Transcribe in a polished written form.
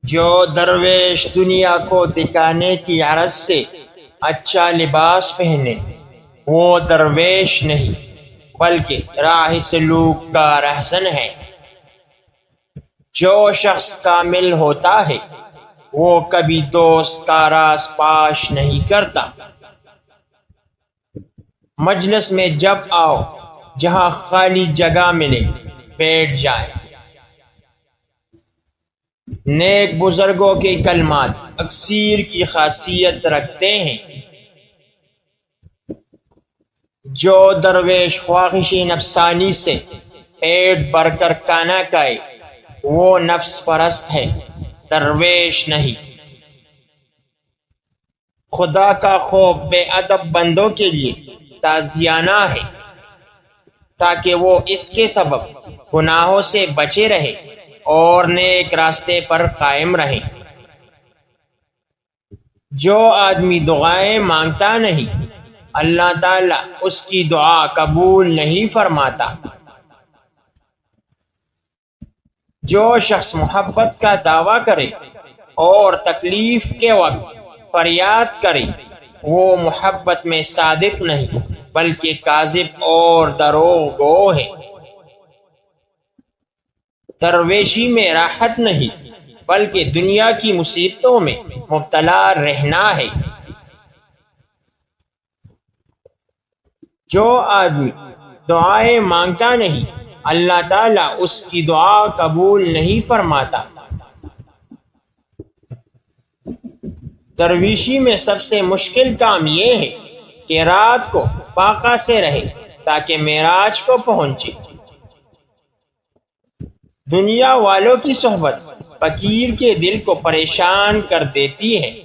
جو درویش دنیا کو دکھانے کی غرض سے اچھا لباس پہنے وہ درویش نہیں بلکہ راہ سلوک کا رہزن ہے۔ جو شخص کامل ہوتا ہے وہ کبھی دوست کا راز پاش نہیں کرتا۔ مجلس میں جب آؤ جہاں خالی جگہ ملے بیٹھ جائے۔ نیک بزرگوں کے کلمات اکثیر کی خاصیت رکھتے ہیں۔ جو درویش خواہشی نفسانی سے پیٹ بھر کر کھانا کھائے وہ نفس پرست ہے، درویش نہیں۔ خدا کا خوف بے ادب بندوں کے لیے تعزیانہ ہے تاکہ وہ اس کے سبب گناہوں سے بچے رہے اور نیک راستے پر قائم رہیں۔ جو آدمی دعائیں مانگتا نہیں اللہ تعالیٰ اس کی دعا قبول نہیں فرماتا۔ جو شخص محبت کا دعویٰ کرے اور تکلیف کے وقت فریاد کرے وہ محبت میں صادق نہیں بلکہ کاذب اور دروغ گو ہے۔ درویشی میں راحت نہیں بلکہ دنیا کی مصیبتوں میں مبتلا رہنا ہے۔ جو آدمی دعائیں مانگتا نہیں اللہ تعالیٰ اس کی دعا قبول نہیں فرماتا۔ درویشی میں سب سے مشکل کام یہ ہے کہ رات کو فاقہ سے رہے تاکہ معراج کو پہنچے۔ دنیا والوں کی صحبت فقیر کے دل کو پریشان کر دیتی ہے۔